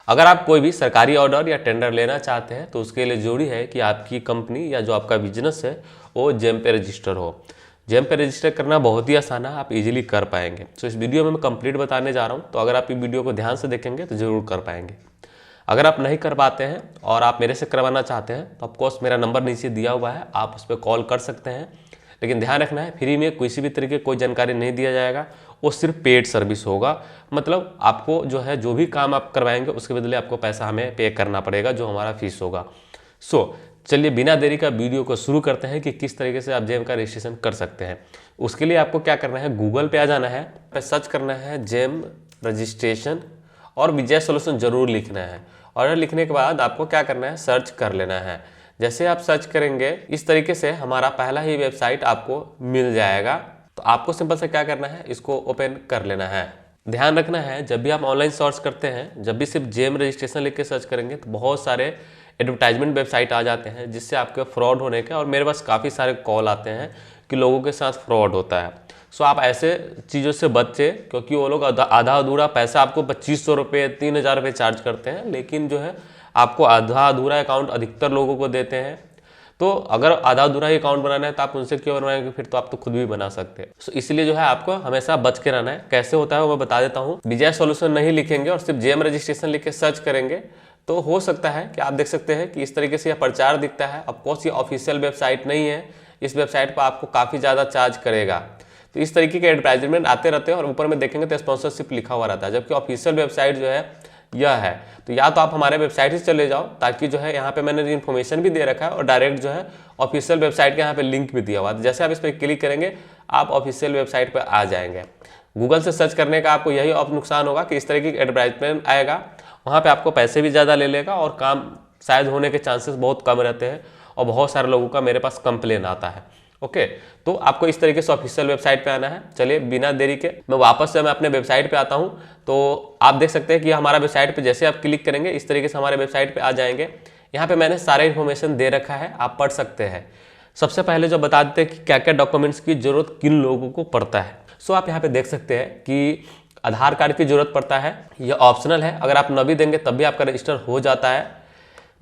अगर आप कोई भी सरकारी ऑर्डर या टेंडर लेना चाहते हैं तो उसके लिए जरूरी है कि आपकी कंपनी या जो आपका बिजनेस है वो जेम पे रजिस्टर हो। जेम पे रजिस्टर करना बहुत ही आसान है, आप इजीली कर पाएंगे। तो इस वीडियो में मैं कंप्लीट बताने जा रहा हूँ, तो अगर आप ये वीडियो को ध्यान से देखेंगे तो ज़रूर कर पाएंगे। अगर आप नहीं कर पाते हैं और आप मेरे से करवाना चाहते हैं तो ऑफकोर्स मेरा नंबर नीचे दिया हुआ है, आप उस पर कॉल कर सकते हैं। लेकिन ध्यान रखना है, फ्री में किसी भी तरीके कोई जानकारी नहीं दिया जाएगा, वो सिर्फ पेड सर्विस होगा। मतलब आपको जो है जो भी काम आप करवाएंगे उसके बदले आपको पैसा हमें पे करना पड़ेगा, जो हमारा फीस होगा। चलिए बिना देरी का वीडियो को शुरू करते हैं कि किस तरीके से आप जेम का रजिस्ट्रेशन कर सकते हैं। उसके लिए आपको क्या करना है, गूगल पे आ जाना है, पे सर्च करना है जेम रजिस्ट्रेशन और विजय सॉल्यूशन जरूर लिखना है। और लिखने के बाद आपको क्या करना है, सर्च कर लेना है। जैसे आप सर्च करेंगे इस तरीके से हमारा पहला ही वेबसाइट आपको मिल जाएगा। तो आपको सिंपल से क्या करना है, इसको ओपन कर लेना है। ध्यान रखना है जब भी आप ऑनलाइन सर्च करते हैं, जब भी सिर्फ जेम रजिस्ट्रेशन लिख के सर्च करेंगे तो बहुत सारे एडवर्टाइजमेंट वेबसाइट आ जाते हैं जिससे आपके फ्रॉड होने के, और मेरे पास काफ़ी सारे कॉल आते हैं कि लोगों के साथ फ्रॉड होता है। आप ऐसे चीज़ों से बचे, क्योंकि वो लोग आधा अधूरा पैसा आपको 2500 रुपये 3000 रुपये चार्ज करते हैं, लेकिन जो है आपको आधा अधूरा अकाउंट अधिकतर लोगों को देते हैं। तो अगर आधा अधूरा ही अकाउंट बनाना है तो आप उनसे क्यों बनवाएंगे, फिर तो आप तो खुद भी बना सकते हैं। इसलिए जो है आपको हमेशा बच के रहना है। कैसे होता है वो मैं बता देता हूँ। विजय सॉल्यूशन नहीं लिखेंगे और सिर्फ जेम रजिस्ट्रेशन लिख के सर्च करेंगे तो हो सकता है कि आप देख सकते हैं कि इस तरीके से यह प्रचार दिखता है। ऑफकोर्स ये ऑफिशियल वेबसाइट नहीं है, इस वेबसाइट पर आपको काफ़ी ज़्यादा चार्ज करेगा। तो इस तरीके के एडवर्टाइजमेंट आते रहते हैं और ऊपर में देखेंगे तो स्पॉन्सरशिप लिखा हुआ रहता है, जबकि ऑफिशियल वेबसाइट जो है यह है। तो या तो आप हमारे वेबसाइट से चले जाओ, ताकि जो है यहाँ पे मैंने इन्फॉर्मेशन भी दे रखा है और डायरेक्ट जो है ऑफिशियल वेबसाइट के यहाँ पे लिंक भी दिया हुआ है। जैसे आप इस पर क्लिक करेंगे आप ऑफिशियल वेबसाइट पर आ जाएंगे। गूगल से सर्च करने का आपको यही नुकसान होगा कि इस तरीके की एडवर्टाइजमेंट आएगा, वहाँ पे आपको पैसे भी ज़्यादा ले लेगा और काम शायद होने के चांसेस बहुत कम रहते हैं, और बहुत सारे लोगों का मेरे पास कंप्लेन आता है। ओके, तो आपको इस तरीके से ऑफिशियल वेबसाइट पे आना है। चलिए बिना देरी के मैं वापस से अपने वेबसाइट पे आता हूँ। तो आप देख सकते हैं कि हमारा वेबसाइट पे जैसे आप क्लिक करेंगे इस तरीके से हमारे वेबसाइट पे आ जाएंगे। यहाँ पे मैंने सारे इन्फॉर्मेशन दे रखा है, आप पढ़ सकते हैं। सबसे पहले जो बता देते हैं कि क्या क्या डॉक्यूमेंट्स की जरूरत किन लोगों को पड़ता है। आप यहाँ पे देख सकते हैं कि आधार कार्ड की जरूरत पड़ता है, यह ऑप्शनल है, अगर आप न भी देंगे तब भी आपका रजिस्टर हो जाता है।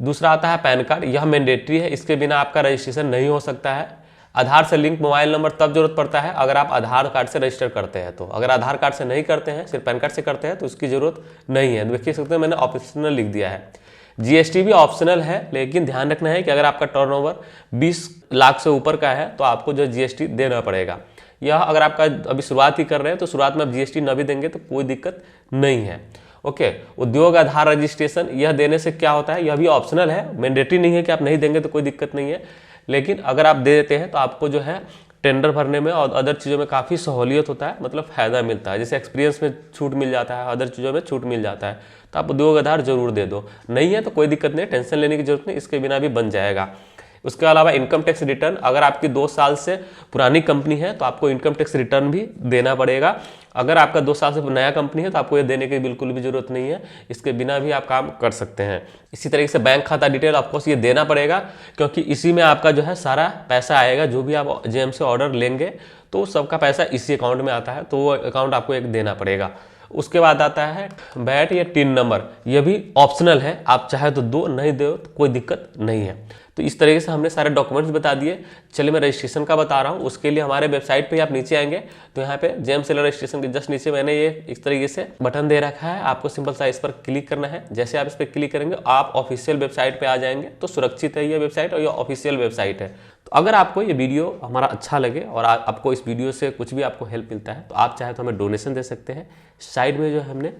दूसरा आता है पैन कार्ड, यह मैंडेटरी है, इसके बिना आपका रजिस्ट्रेशन नहीं हो सकता है। आधार से लिंक मोबाइल नंबर तब जरूरत पड़ता है अगर आप आधार कार्ड से रजिस्टर करते हैं। तो अगर आधार कार्ड से नहीं करते हैं, सिर्फ पैन कार्ड से करते हैं, तो उसकी जरूरत नहीं है। देखिए सकते हैं मैंने ऑप्शनल लिख दिया है। जीएसटी भी ऑप्शनल है, लेकिन ध्यान रखना है कि अगर आपका टर्नओवर 20 लाख से ऊपर का है तो आपको जो जीएसटी देना पड़ेगा। यह अगर आपका अभी शुरुआत ही कर रहे हैं तो शुरुआत में आप जीएसटी न भी देंगे तो कोई दिक्कत नहीं है। ओके, उद्योग आधार रजिस्ट्रेशन यह देने से क्या होता है, यह भी ऑप्शनल है, मैंडेटरी नहीं है कि आप नहीं देंगे तो कोई दिक्कत नहीं है। लेकिन अगर आप दे देते हैं तो आपको जो है टेंडर भरने में और अदर चीज़ों में काफ़ी सहूलियत होता है, मतलब फ़ायदा मिलता है। जैसे एक्सपीरियंस में छूट मिल जाता है, अदर चीज़ों में छूट मिल जाता है। तो आप उद्योग आधार जरूर दे दो, नहीं है तो कोई दिक्कत नहीं, टेंशन लेने की जरूरत नहीं, इसके बिना भी बन जाएगा। उसके अलावा इनकम टैक्स रिटर्न, अगर आपकी 2 साल से पुरानी कंपनी है तो आपको इनकम टैक्स रिटर्न भी देना पड़ेगा। अगर आपका 2 साल से नया कंपनी है तो आपको ये देने की बिल्कुल भी जरूरत नहीं है, इसके बिना भी आप काम कर सकते हैं। इसी तरीके से बैंक खाता डिटेल ऑफकोर्स ये देना पड़ेगा, क्योंकि इसी में आपका जो है सारा पैसा आएगा। जो भी आप जेम से ऑर्डर लेंगे तो सबका पैसा इसी अकाउंट में आता है, तो वो अकाउंट आपको एक देना पड़ेगा। उसके बाद आता है वैट या टिन नंबर, यह भी ऑप्शनल है, आप चाहे तो दो, नहीं दो तो कोई दिक्कत नहीं है। तो इस तरीके से हमने सारे डॉक्यूमेंट्स बता दिए। चलिए मैं रजिस्ट्रेशन का बता रहा हूँ। उसके लिए हमारे वेबसाइट पे आप नीचे आएंगे तो यहाँ पे जेम सेलर रजिस्ट्रेशन के जस्ट नीचे मैंने ये इस तरीके से बटन दे रखा है, आपको सिंपल सा इस पर क्लिक करना है। जैसे आप इस पर क्लिक करेंगे आप ऑफिशियल वेबसाइट पे आ जाएंगे। तो सुरक्षित है ये वेबसाइट और ये ऑफिशियल वेबसाइट है। तो अगर आपको ये वीडियो हमारा अच्छा लगे और आपको इस वीडियो से कुछ भी आपको हेल्प मिलता है तो आप चाहे तो हमें डोनेशन दे सकते हैं। साइड में जो है हमने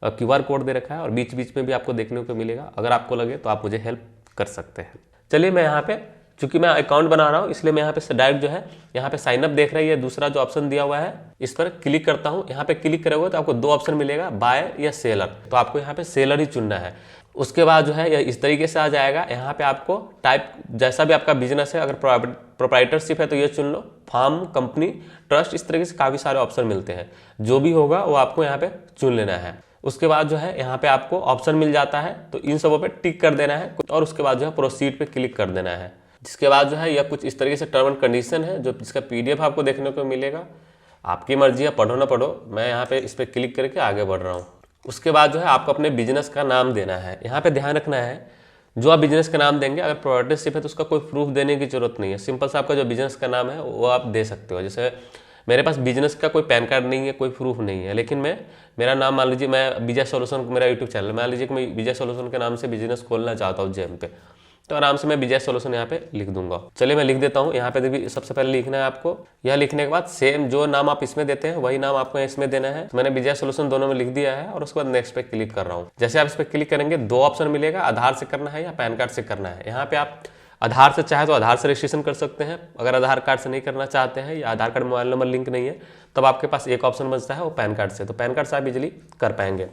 QR कोड दे रखा है और बीच बीच में भी आपको देखने को मिलेगा। अगर आपको लगे तो आप मुझे हेल्प कर सकते हैं। चलिए मैं यहाँ पे, चूंकि मैं अकाउंट बना रहा हूँ इसलिए मैं यहाँ पे डायरेक्ट जो है यहाँ पे साइन अप देख रही है, दूसरा जो ऑप्शन दिया हुआ है इस पर क्लिक करता हूँ। यहाँ पे क्लिक करोगे तो आपको 2 ऑप्शन मिलेगा, बाय या सेलर। तो आपको यहाँ पे सेलर ही चुनना है। उसके बाद जो है यह इस तरीके से आ जाएगा। यहाँ पे आपको टाइप जैसा भी आपका बिजनेस है, अगर प्रोप्राइटरशिप है तो ये चुन लो, फार्म, कंपनी, ट्रस्ट, इस तरीके से काफ़ी सारे ऑप्शन मिलते हैं। जो भी होगा वो आपको यहाँ पे चुन लेना है। उसके बाद जो है यहाँ पे आपको ऑप्शन मिल जाता है, तो इन सबों पे टिक कर देना है और उसके बाद जो है प्रोसीड पे क्लिक कर देना है। जिसके बाद जो है यह कुछ इस तरीके से टर्म एंड कंडीशन है, जो जिसका PDF आपको देखने को मिलेगा। आपकी मर्जी है, पढ़ो ना पढ़ो। मैं यहाँ पे इस पर क्लिक करके आगे बढ़ रहा हूँ। उसके बाद जो है आपको अपने बिजनेस का नाम देना है। यहाँ पे ध्यान रखना है, जो आप बिजनेस का नाम देंगे, अगर प्रोप्राइटरशिप है तो उसका कोई प्रूफ देने की जरूरत नहीं है। सिंपल सा आपका जो बिजनेस का नाम है वो आप दे सकते हो। जैसे मेरे पास बिजनेस का कोई पैन कार्ड नहीं है, कोई प्रूफ नहीं है, लेकिन मेरा नाम मान लीजिए, मैं विजय सॉल्यूशन, मेरा यूट्यूब चैनल, मान लीजिए कि मैं विजय सॉल्यूशन के नाम से बिजनेस खोलना चाहता हूँ जेम पे, तो आराम से मैं विजय सॉल्यूशन यहाँ पे लिख दूंगा। चलिए मैं लिख देता हूँ। यहाँ पे देखिए सबसे पहले लिखना है आपको, यह लिखने के बाद सेम जो नाम आप इसमें देते हैं वही नाम आपको इसमें देना है। तो मैंने विजय सॉल्यूशन दोनों में लिख दिया है और उसके बाद नेक्स्ट पे क्लिक कर रहा हूँ। जैसे आप इस पर क्लिक करेंगे 2 ऑप्शन मिलेगा, आधार से करना है या पैन कार्ड से करना है। यहाँ पे आप आधार से चाहे तो आधार से रजिस्ट्रेशन कर सकते हैं। अगर आधार कार्ड से नहीं करना चाहते हैं या आधार कार्ड मोबाइल नंबर लिंक नहीं है, तब आपके पास एक ऑप्शन बचता है वो पैन कार्ड से। तो पैन कार्ड से आप इजीली कर पाएंगे।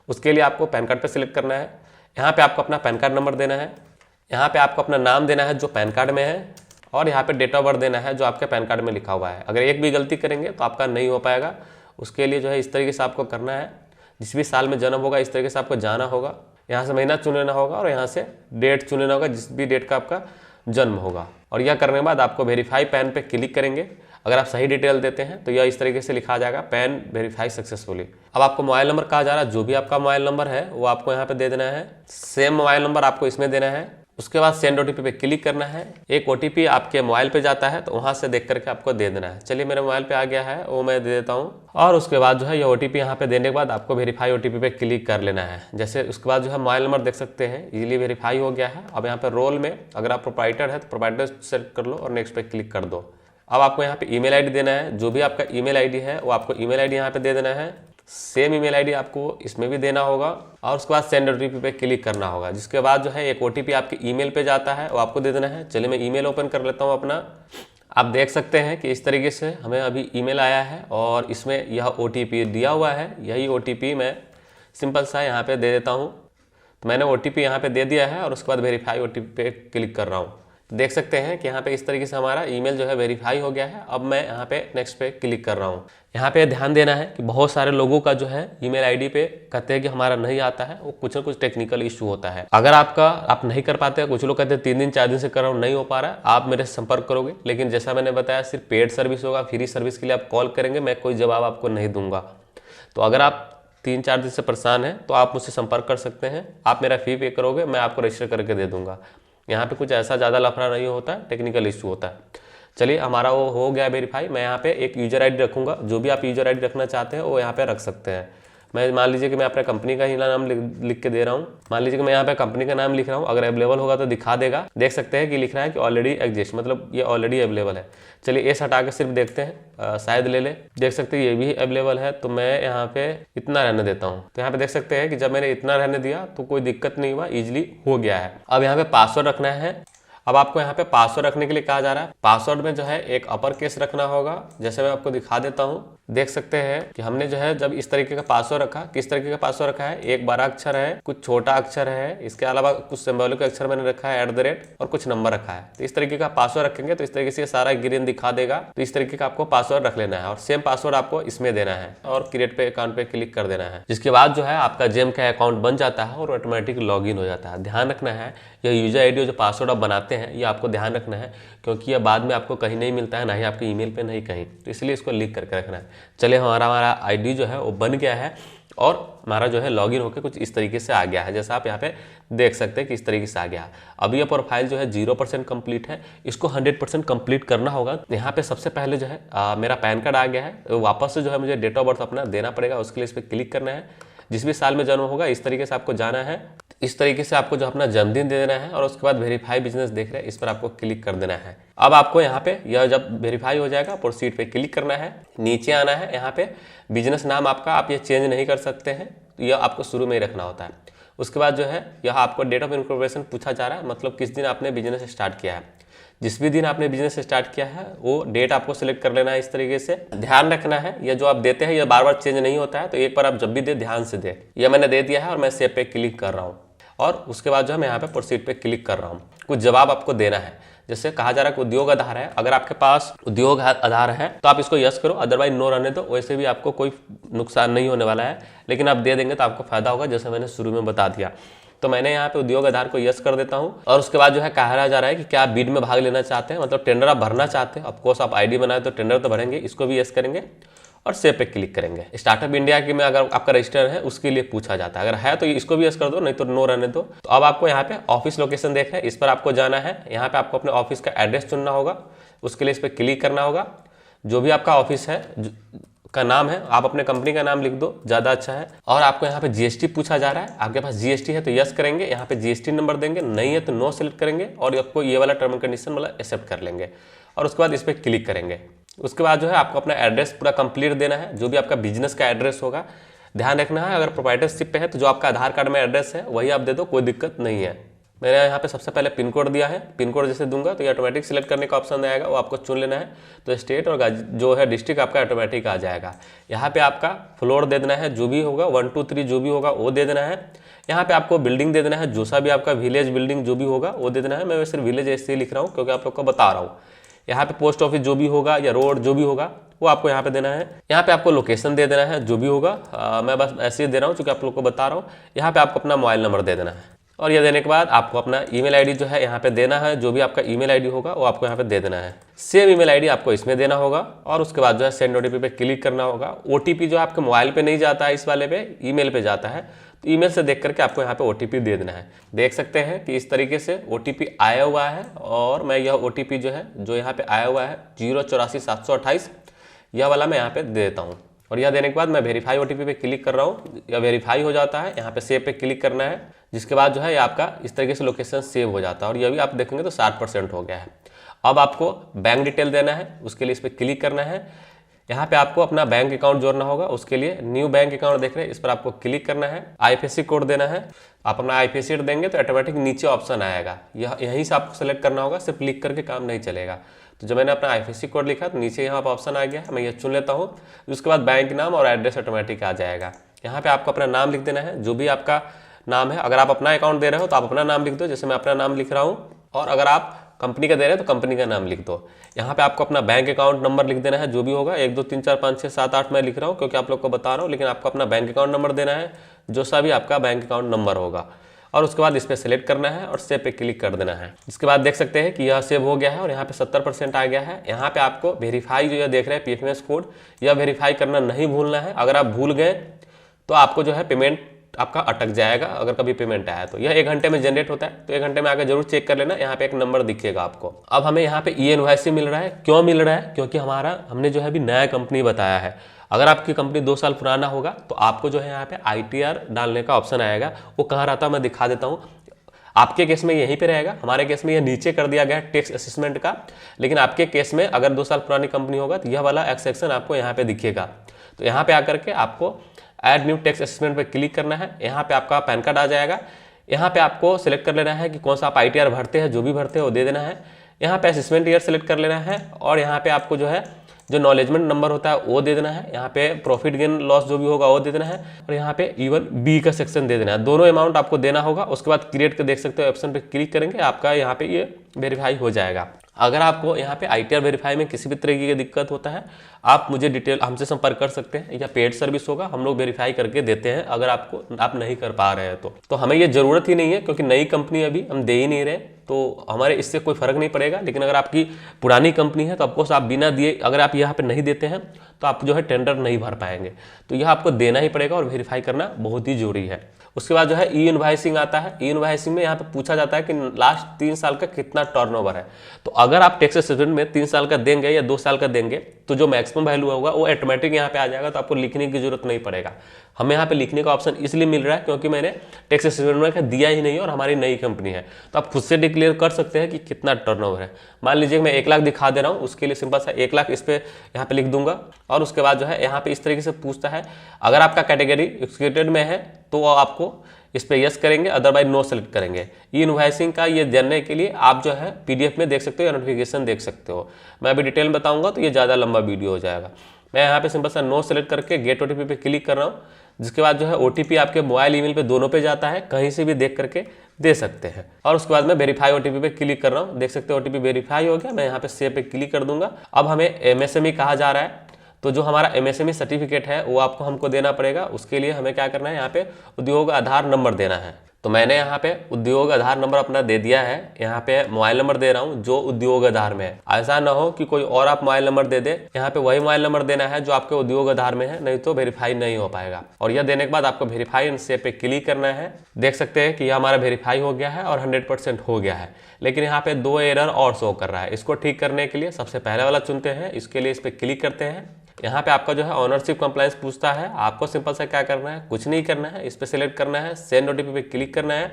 उसके लिए आपको पैन कार्ड पे सिलेक्ट करना है। यहाँ पे आपको अपना पैन कार्ड नंबर देना है, यहाँ पे आपको अपना नाम देना है जो पैन कार्ड में है, और यहाँ पे डेट ऑफ बर्थ देना है जो आपके पैन कार्ड में लिखा हुआ है। अगर एक भी गलती करेंगे तो आपका नहीं हो पाएगा। उसके लिए जो है इस तरीके से आपको करना है, जिस भी साल में जन्म होगा इस तरीके से आपको जाना होगा, यहाँ से महीना चुन लेना होगा और यहाँ से डेट चुन लेना होगा जिस भी डेट का आपका जन्म होगा। और यह करने के बाद आपको वेरीफाई पैन पे क्लिक करेंगे। अगर आप सही डिटेल देते हैं तो यह इस तरीके से लिखा जाएगा, पैन वेरीफाई सक्सेसफुली। अब आपको मोबाइल नंबर कहा जा रहा है, जो भी आपका मोबाइल नंबर है वो आपको यहाँ पे दे देना है। सेम मोबाइल नंबर आपको इसमें देना है। उसके बाद सेंड ओटीपी पे क्लिक करना है। एक ओटीपी आपके मोबाइल पे जाता है तो वहां से देख करके आपको दे देना है। चलिए मेरे मोबाइल पे आ गया है, वो मैं दे देता हूँ। और उसके बाद जो है ये ओटीपी यहाँ पे देने के बाद आपको वेरीफाई ओटीपी पे क्लिक कर लेना है। जैसे उसके बाद जो है मोबाइल नंबर देख सकते हैं इजीली वेरीफाई हो गया है। अब यहाँ पे रोल में अगर आप प्रोप्राइटर है तो प्रोप्राइटर सेलेक्ट कर लो और नेक्स्ट पे क्लिक कर दो। अब आपको यहाँ पे ईमेल आईडी देना है। जो भी आपका ईमेल आईडी है वो आपको ईमेल आईडी यहाँ पे दे देना है। सेम ईमेल आईडी आपको इसमें भी देना होगा और उसके बाद सेंड ओटीपी पे क्लिक करना होगा। जिसके बाद जो है एक ओटीपी आपके ईमेल पे जाता है वो आपको दे देना है। चलिए मैं ईमेल ओपन कर लेता हूँ अपना। आप देख सकते हैं कि इस तरीके से हमें अभी ईमेल आया है और इसमें यह ओटीपी दिया हुआ है। यही ओटीपी मैं सिंपल सा यहाँ पे दे देता हूँ। तो मैंने ओटीपी यहाँ पे दे दिया है और उसके बाद वेरीफाई ओटीपी पे क्लिक कर रहा हूँ। देख सकते हैं कि यहाँ पे इस तरीके से हमारा ईमेल जो है वेरीफाई हो गया है। अब मैं यहाँ पे नेक्स्ट पे क्लिक कर रहा हूँ। यहाँ पे ध्यान देना है कि बहुत सारे लोगों का जो है ईमेल आईडी पे कहते हैं कि हमारा नहीं आता है, वो कुछ ना कुछ टेक्निकल इशू होता है। अगर आप नहीं कर पाते, कुछ लोग कहते हैं 3 दिन 4 दिन से कर रहा हूँ नहीं हो पा रहा है, आप मेरे से संपर्क करोगे। लेकिन जैसा मैंने बताया सिर्फ पेड सर्विस होगा, फ्री सर्विस के लिए आप कॉल करेंगे, मैं कोई जवाब आपको नहीं दूंगा। तो अगर आप 3-4 दिन से परेशान हैं तो आप मुझसे संपर्क कर सकते हैं। आप मेरा फी पे करोगे, मैं आपको रजिस्टर करके दे दूंगा। यहाँ पे कुछ ऐसा ज़्यादा लफड़ा नहीं होता है, टेक्निकल इशू होता है। चलिए हमारा वो हो गया वेरीफाई। मैं यहाँ पे एक यूजर आईडी रखूँगा, जो भी आप यूजर आईडी रखना चाहते हैं वो यहाँ पे रख सकते हैं। मैं मान लीजिए कि मैं अपने कंपनी का ही नाम लिख के दे रहा हूँ। मान लीजिए कि मैं यहाँ पे कंपनी का नाम लिख रहा हूँ, अगर अवेलेबल होगा तो दिखा देगा। देख सकते हैं कि लिख रहा है कि ऑलरेडी एग्जिस्ट, मतलब ये ऑलरेडी अवेलेबल है। चलिए एस हटा के सिर्फ देखते हैं, शायद ले ले। देख सकते हैं ये भी अवेलेबल है, तो मैं यहाँ पे इतना रहने देता हूँ। तो यहाँ पे देख सकते हैं कि जब मैंने इतना रहने दिया तो कोई दिक्कत नहीं हुआ, ईजिली हो गया है। अब यहाँ पे पासवर्ड रखना है। अब आपको यहाँ पे पासवर्ड रखने के लिए कहा जा रहा है। पासवर्ड में जो है एक अपर केस रखना होगा, जैसे मैं आपको दिखा देता हूँ। देख सकते हैं कि हमने जो है जब इस तरीके का पासवर्ड रखा, किस तरीके का पासवर्ड रखा है, एक बड़ा अक्षर है, कुछ छोटा अक्षर है, इसके अलावा कुछ सिंबॉलिक अक्षर मैंने रखा है @ और कुछ नंबर रखा है। तो इस तरीके का पासवर्ड रखेंगे तो इस तरीके से सारा ग्रीन दिखा देगा। तो इस तरीके का आपको पासवर्ड रख लेना है और सेम पासवर्ड आपको इसमें देना है और क्रिएट पे अकाउंट पे क्लिक कर देना है। जिसके बाद जो है आपका जेम का अकाउंट बन जाता है और ऑटोमेटिक लॉगिन हो जाता है। ध्यान रखना है यह यूजर आईडी जो पासवर्ड आप बनाते हैं ये आपको ध्यान रखना है, क्योंकि यह बाद में आपको कहीं नहीं मिलता है, ना ही आपके ईमेल पे, नहीं कहीं। तो इसलिए इसको लिख करके रखना है। चलिए हमारा आईडी जो है वो बन गया है और हमारा जो है लॉगिन होकर कुछ इस तरीके से आ गया है, जैसा आप यहाँ पे देख सकते हैं कि इस तरीके से आ गया है। अब ये प्रोफाइल जो है 0% कंप्लीट है, इसको 100% कंप्लीट करना होगा। यहाँ पे सबसे पहले जो है मेरा पैन कार्ड आ गया है, तो वापस से जो है मुझे डेट ऑफ बर्थ अपना देना पड़ेगा। उसके लिए इस पर क्लिक करना है। जिस भी साल में जन्म होगा इस तरीके से आपको जाना है। इस तरीके से आपको जो अपना जन्मदिन दे देना है और उसके बाद वेरीफाई बिजनेस देख रहे हैं, इस पर आपको क्लिक कर देना है। अब आपको यहाँ पे यह जब वेरीफाई हो जाएगा प्रोसीड पे क्लिक करना है। नीचे आना है, यहाँ पे बिजनेस नाम आपका आप ये चेंज नहीं कर सकते हैं, यह आपको शुरू में ही रखना होता है। उसके बाद जो है यह आपको डेट ऑफ इनकॉर्पोरेशन पूछा जा रहा है, मतलब किस दिन आपने बिजनेस स्टार्ट किया है। जिस भी दिन आपने बिजनेस स्टार्ट किया है वो डेट आपको सिलेक्ट कर लेना है। इस तरीके से ध्यान रखना है, यह जो आप देते हैं यह बार बार चेंज नहीं होता है, तो एक बार आप जब भी दे ध्यान से दे। यह मैंने दे दिया है और मैं सेव पे क्लिक कर रहा हूँ और उसके बाद जो है मैं यहाँ पे प्रोसीड पे क्लिक कर रहा हूँ। कुछ जवाब आपको देना है, जैसे कहा जा रहा है कि उद्योग आधार है। अगर आपके पास उद्योग आधार है तो आप इसको यस करो, अदरवाइज नो रहने दो। वैसे भी आपको कोई नुकसान नहीं होने वाला है, लेकिन आप दे देंगे तो आपको फायदा होगा, जैसे मैंने शुरू में बता दिया। तो मैंने यहाँ पे उद्योग आधार को यस कर देता हूँ। और उसके बाद जो है कहा जा रहा है कि क्या आप बिड में भाग लेना चाहते हैं, मतलब टेंडर आप भरना चाहते हैं। ऑफकोर्स आप आईडी बनाए तो टेंडर तो भरेंगे, इसको भी यस करेंगे। और सेव पे क्लिक करेंगे। स्टार्टअप इंडिया के में अगर आपका रजिस्टर है उसके लिए पूछा जाता है, अगर है तो इसको भी यस कर दो, नहीं तो नो रहने दो। तो अब आपको यहाँ पे ऑफिस लोकेशन देख रहे हैं, इस पर आपको जाना है। यहाँ पे आपको अपने ऑफिस का एड्रेस चुनना होगा, उसके लिए इस पर क्लिक करना होगा। जो भी आपका ऑफिस है का नाम है, आप अपने कंपनी का नाम लिख दो, ज़्यादा अच्छा है। और आपको यहाँ पे जीएसटी पूछा जा रहा है, आपके पास जीएसटी है तो यस करेंगे, यहाँ पे जीएसटी नंबर देंगे, नहीं है तो नो सेलेक्ट करेंगे और आपको ये वाला टर्म एंड कंडीशन वाला एक्सेप्ट कर लेंगे और उसके बाद इस पर क्लिक करेंगे। उसके बाद जो है आपको अपना एड्रेस पूरा कंप्लीट देना है, जो भी आपका बिजनेस का एड्रेस होगा। ध्यान रखना है, अगर प्रोप्राइटरशिप पे है तो जो आपका आधार कार्ड में एड्रेस है वही आप दे दो, कोई दिक्कत नहीं है। मैंने यहाँ पे सबसे पहले पिन कोड दिया है, पिन कोड जैसे दूंगा तो ये ऑटोमेटिक सिलेक्ट करने का ऑप्शन आएगा, वो आपको चुन लेना है। तो स्टेट और जो है डिस्ट्रिक्ट आपका ऑटोमेटिक आ जाएगा। यहाँ पे आपका फ्लोर दे देना है, जो भी होगा 1 2 3 जो भी होगा वो दे देना है। यहाँ पे आपको बिल्डिंग दे देना है, जो सा भी आपका विलेज बिल्डिंग जो भी होगा वो दे देना है। मैं सिर्फ विलेज ऐसे ही लिख रहा हूँ क्योंकि आप लोग को बता रहा हूँ। यहाँ पे पोस्ट ऑफिस जो भी होगा या रोड जो भी होगा वो आपको यहाँ पे देना है। यहाँ पे आपको लोकेशन दे देना है, जो भी होगा मैं बस ऐसे ही दे रहा हूँ क्योंकि आप लोग को बता रहा हूँ। यहाँ पे आपको अपना मोबाइल नंबर दे देना है और यह देने के बाद आपको अपना ईमेल आईडी जो है यहाँ पे देना है, जो भी आपका ईमेल आईडी होगा वो आपको यहाँ पे दे देना है। सेम ईमेल आईडी आपको इसमें देना होगा और उसके बाद जो है सेंड ओटीपी पे क्लिक करना होगा। ओटीपी जो आपके मोबाइल पे नहीं जाता है, इस वाले पे ईमेल पे जाता है, तो ईमेल से देख करके आपको यहाँ पे ओटीपी दे देना है। देख सकते हैं कि इस तरीके से ओटीपी आया हुआ है और मैं यह ओटीपी जो है जो यहाँ पे आया हुआ है 084 728 यह वाला मैं यहाँ पे देता हूँ और यह देने के बाद मैं वेरीफाई ओटीपी पे क्लिक कर रहा हूँ। यह वेरीफाई हो जाता है, यहाँ पे सेव पे क्लिक करना है, जिसके बाद जो है ये आपका इस तरीके से लोकेशन सेव हो जाता है और यह भी आप देखेंगे तो 60% हो गया है। अब आपको बैंक डिटेल देना है, उसके लिए इस पर क्लिक करना है। यहाँ पे आपको अपना बैंक अकाउंट जोड़ना होगा, उसके लिए न्यू बैंक अकाउंट देख रहे हैं, इस पर आपको क्लिक करना है। आईएफएससी कोड देना है, आप अपना आईएफएससी देंगे तो ऑटोमेटिक नीचे ऑप्शन आएगा, यहीं से आपको सेलेक्ट करना होगा, सिर्फ लिख करके काम नहीं चलेगा। तो जब मैंने अपना आईएफएससी कोड लिखा तो नीचे यहाँ पर ऑप्शन आ गया है, मैं ये चुन लेता हूँ। उसके बाद बैंक नाम और एड्रेस ऑटोमेटिक आ जाएगा। यहाँ पे आपको अपना नाम लिख देना है, जो भी आपका नाम है। अगर आप अपना अकाउंट दे रहे हो तो आप अपना नाम लिख दो, जैसे मैं अपना नाम लिख रहा हूँ, और अगर आप कंपनी का दे रहे हैं तो कंपनी का नाम लिख दो। यहाँ पे आपको अपना बैंक अकाउंट नंबर लिख देना है, जो भी होगा 1 2 3 4 5 6 7 8 मैं लिख रहा हूँ क्योंकि आप लोग को बता रहा हूँ, लेकिन आपको अपना बैंक अकाउंट नंबर देना है, जो सा भी आपका बैंक अकाउंट नंबर होगा, और उसके बाद इस पर सेलेक्ट करना है और सेव पे क्लिक कर देना है। इसके बाद देख सकते हैं कि यह सेव हो गया है और यहाँ पे 70% आ गया है। यहाँ पे आपको वेरीफाई जो ये देख रहे हैं पीएफएमएस कोड, यह वेरीफाई करना नहीं भूलना है। अगर आप भूल गए तो आपको जो है पेमेंट आपका अटक जाएगा, अगर कभी पेमेंट आया तो। यह 1 घंटे में जनरेट होता है, तो 1 घंटे में आकर जरूर चेक कर लेना, यहाँ पे एक नंबर दिखेगा आपको। अब हमें यहाँ पे ई इनवॉइस मिल रहा है, क्यों मिल रहा है? क्योंकि हमने जो है अभी नया कंपनी बताया है। अगर आपकी कंपनी 2 साल पुराना होगा तो आपको जो है यहाँ पे ITR डालने का ऑप्शन आएगा। वो कहाँ रहता है मैं दिखा देता हूँ। आपके केस में यहीं पे रहेगा, हमारे केस में यह नीचे कर दिया गया है टैक्स असेसमेंट का, लेकिन आपके केस में अगर 2 साल पुरानी कंपनी होगा तो यह वाला सेक्शन आपको यहाँ पे दिखेगा। तो यहाँ पे आकर के आपको ऐड न्यू टैक्स असेसमेंट पे क्लिक करना है। यहाँ पे आपका पैन कार्ड आ जाएगा। यहाँ पे आपको सिलेक्ट कर लेना है कि कौन सा आप ITR भरते हैं, जो भी भरते हैं वो दे देना है। यहाँ पे असेसमेंट ईयर सेलेक्ट कर लेना है और यहाँ पे आपको जो है जो नॉलेजमेंट नंबर होता है वो दे देना है। यहाँ पे प्रॉफिट गेन लॉस जो भी होगा वो दे देना है और यहाँ पे इवन बी का सेक्शन दे देना है। दोनों अमाउंट आपको देना होगा। उसके बाद क्रिएट कर देख सकते हो, ऑप्शन पे क्लिक करेंगे, आपका यहाँ पे ये वेरीफाई हो जाएगा। अगर आपको यहाँ पे ITR वेरीफाई में किसी भी तरीके की दिक्कत होता है, आप मुझे डिटेल हमसे संपर्क कर सकते हैं, या पेड सर्विस होगा, हम लोग वेरीफाई करके देते हैं अगर आप नहीं कर पा रहे हैं तो हमें ये जरूरत ही नहीं है, क्योंकि नई कंपनी अभी हम दे ही नहीं रहे, तो हमारे इससे कोई फर्क नहीं पड़ेगा। लेकिन अगर आपकी पुरानी कंपनी है तो ऑफकोर्स आप बिना दिए, अगर आप यहाँ पे नहीं देते हैं तो आप जो है टेंडर नहीं भर पाएंगे, तो यह आपको देना ही पड़ेगा और वेरीफाई करना बहुत ही जरूरी है। उसके बाद जो है ई इनवॉइसिंग आता है। ई इनवॉइसिंग में यहाँ पे पूछा जाता है कि लास्ट 3 साल का कितना टर्नओवर है। तो अगर आप टैक्स असेसमेंट में 3 साल का देंगे या 2 साल का देंगे तो जो मैक्सिमम वैल्यू होगा वो ऑटोमेटिक यहाँ पे आ जाएगा, तो आपको लिखने की जरूरत नहीं पड़ेगा। हमें यहाँ पे लिखने का ऑप्शन इसलिए मिल रहा है क्योंकि मैंने टैक्स असेसमेंट में दिया ही नहीं और हमारी नई कंपनी है, तो आप खुद से डिक्लेयर कर सकते हैं कि कितना टर्नओवर है। मान लीजिए मैं 1 लाख दिखा दे रहा हूँ, उसके लिए सिंपल सा 1 लाख इस पे यहाँ पे लिख दूंगा और उसके बाद जो है यहाँ पे इस तरीके से पूछता है। अगर आपका कैटेगरी एक्सक्यूटेड में है तो आपको इस पे यस करेंगे, अदरवाइज नो सेलेक्ट करेंगे। ई इनवॉइसिंग का ये जानने के लिए आप जो है PDF में देख सकते हो या नोटिफिकेशन देख सकते हो। मैं अभी डिटेल बताऊंगा तो ये ज़्यादा लंबा वीडियो हो जाएगा। मैं यहाँ पे सिंपल सा नो सेलेक्ट करके गेट OTP पे क्लिक कर रहा हूँ, जिसके बाद जो है OTP आपके मोबाइल ईमेल पे दोनों पे जाता है, कहीं से भी देख करके दे सकते हैं। और उसके बाद मैं वेरीफाई OTP पे क्लिक कर रहा हूँ, देख सकते हो OTP वेरीफाई हो गया। मैं यहाँ पे सेव पे क्लिक कर दूंगा। अब हमें MSME कहा जा रहा है, तो जो हमारा MSME सर्टिफिकेट है वो हमको देना पड़ेगा। उसके लिए हमें क्या करना है, यहाँ पे उद्योग आधार नंबर देना है। तो मैंने यहाँ पे उद्योग आधार नंबर अपना दे दिया है, यहाँ पे मोबाइल नंबर दे रहा हूँ जो उद्योग आधार में है। ऐसा ना हो कि कोई और आप मोबाइल नंबर दे दे, यहाँ पे वही मोबाइल नंबर देना है जो आपके उद्योग आधार में है, नहीं तो वेरीफाई नहीं हो पाएगा। और यह देने के बाद आपको वेरीफाई एंड सेव पे क्लिक करना है। देख सकते हैं कि यह हमारा वेरीफाई हो गया है और 100% हो गया है, लेकिन यहाँ पे 2 एरर और शो कर रहा है। इसको ठीक करने के लिए सबसे पहले वाला चुनते हैं, इसके लिए इस पर क्लिक करते हैं। यहाँ पे आपका जो है ऑनरशिप कंप्लायंस पूछता है, आपको सिंपल सा क्या करना है, कुछ नहीं करना है, इस पर सिलेक्ट करना है, सेंड ओटीपी पे क्लिक करना है।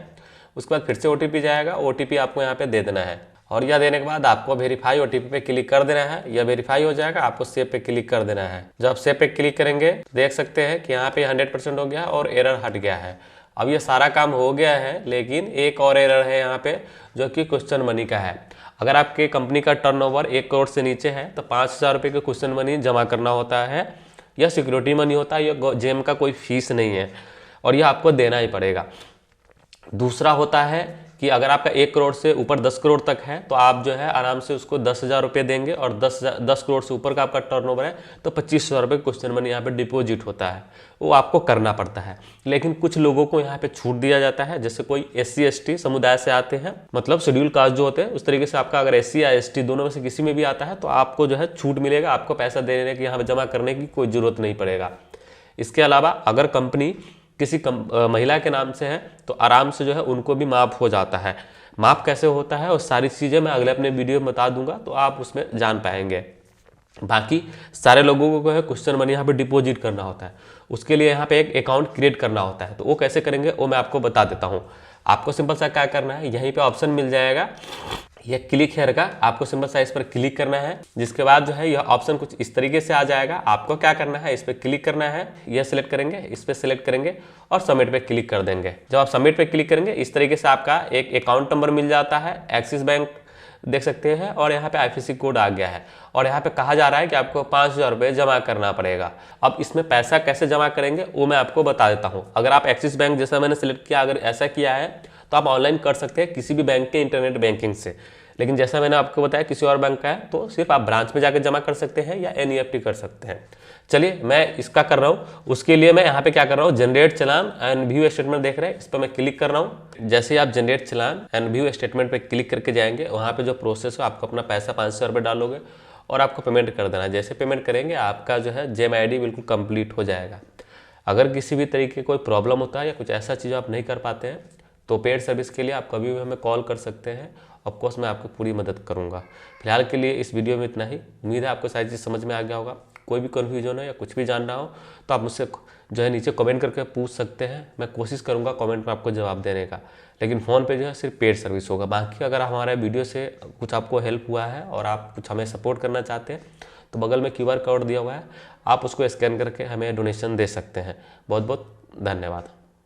उसके बाद फिर से ओटीपी जाएगा, ओटीपी आपको यहाँ पे दे देना है और यह देने के बाद आपको वेरीफाई ओटीपी पे क्लिक कर देना है। यह वेरीफाई हो जाएगा, आपको सेव पे क्लिक कर देना है। जब आप सेव पे क्लिक करेंगे देख सकते हैं कि यहाँ पे 100% हो गया और एरर हट गया है। अब ये सारा काम हो गया है, लेकिन एक और एरर है यहाँ पे जो कि क्वेश्चन मनी का है। अगर आपके कंपनी का टर्नओवर 1 करोड़ से नीचे है तो 5,000 रुपये का क्वेश्चन मनी जमा करना होता है। यह सिक्योरिटी मनी होता है, यह जेम का कोई फीस नहीं है और यह आपको देना ही पड़ेगा। दूसरा होता है कि अगर आपका 1 करोड़ से ऊपर 10 करोड़ तक है तो आप जो है आराम से उसको 10,000 रुपये देंगे, और 10 करोड़ से ऊपर का आपका टर्नओवर है तो 25,000 रुपये क्वेश्चन मनी यहाँ पे डिपॉजिट होता है, वो आपको करना पड़ता है। लेकिन कुछ लोगों को यहाँ पे छूट दिया जाता है, जैसे कोई SC ST समुदाय से आते हैं, मतलब शेड्यूल कास्ट जो होते हैं, उस तरीके से आपका अगर SC या ST दोनों में से किसी में भी आता है तो आपको जो है छूट मिलेगा, आपको पैसा देने की यहाँ पे जमा करने की कोई ज़रूरत नहीं पड़ेगा। इसके अलावा अगर कंपनी किसी महिला के नाम से है तो आराम से जो है उनको भी माफ़ हो जाता है। माफ़ कैसे होता है और सारी चीज़ें मैं अगले अपने वीडियो में बता दूंगा, तो आप उसमें जान पाएंगे। बाकी सारे लोगों को है क्वेश्चन मनी यहाँ पे डिपॉजिट करना होता है, उसके लिए यहाँ पे एक अकाउंट क्रिएट करना होता है। तो वो कैसे करेंगे वो मैं आपको बता देता हूँ। आपको सिंपल सा क्या करना है, यहीं पे ऑप्शन मिल जाएगा यह क्लिक हेयर का, आपको सिंपल सा इस पर क्लिक करना है। जिसके बाद जो है यह ऑप्शन कुछ इस तरीके से आ जाएगा। आपको क्या करना है, इस पर क्लिक करना है, यह सिलेक्ट करेंगे, इस पर सिलेक्ट करेंगे और सबमिट पे क्लिक कर देंगे। जब आप सबमिट पे क्लिक करेंगे इस तरीके से आपका एक अकाउंट नंबर मिल जाता है, एक्सिस बैंक देख सकते हैं, और यहाँ पे IFSC कोड आ गया है और यहाँ पे कहा जा रहा है कि आपको 5,000 रुपये जमा करना पड़ेगा। अब इसमें पैसा कैसे जमा करेंगे वो मैं आपको बता देता हूँ। अगर आप एक्सिस बैंक जैसा मैंने सेलेक्ट किया, अगर ऐसा किया है तो आप ऑनलाइन कर सकते हैं किसी भी बैंक के इंटरनेट बैंकिंग से। लेकिन जैसा मैंने आपको बताया किसी और बैंक का है तो सिर्फ आप ब्रांच में जाकर जमा कर सकते हैं या NEFT कर सकते हैं। चलिए मैं इसका कर रहा हूँ, उसके लिए मैं यहाँ पे क्या कर रहा हूँ, generate challan and view statement देख रहे हैं, इस पर मैं क्लिक कर रहा हूँ। जैसे ही आप generate challan and view statement पे क्लिक करके जाएंगे, वहाँ पे जो प्रोसेस है आपको अपना पैसा 500 रुपये डालोगे और आपको पेमेंट कर देना। जैसे पेमेंट करेंगे आपका जो है जेम ID बिल्कुल कंप्लीट हो जाएगा। अगर किसी भी तरीके कोई प्रॉब्लम होता है या कुछ ऐसा चीज़ आप नहीं कर पाते हैं तो पेड सर्विस के लिए आप कभी भी हमें कॉल कर सकते हैं। ऑफकोर्स मैं आपको पूरी मदद करूंगा। फिलहाल के लिए इस वीडियो में इतना ही। उम्मीद है आपको सारी चीज़ समझ में आ गया होगा। कोई भी कन्फ्यूजन हो या कुछ भी जानना हो तो आप मुझसे जो है नीचे कमेंट करके पूछ सकते हैं। मैं कोशिश करूंगा कमेंट में आपको जवाब देने का, लेकिन फ़ोन पे जो है सिर्फ पेड सर्विस होगा। बाकी अगर हमारे वीडियो से कुछ आपको हेल्प हुआ है और आप कुछ हमें सपोर्ट करना चाहते हैं तो बगल में QR कोड दिया हुआ है, आप उसको स्कैन करके हमें डोनेशन दे सकते हैं। बहुत बहुत धन्यवाद।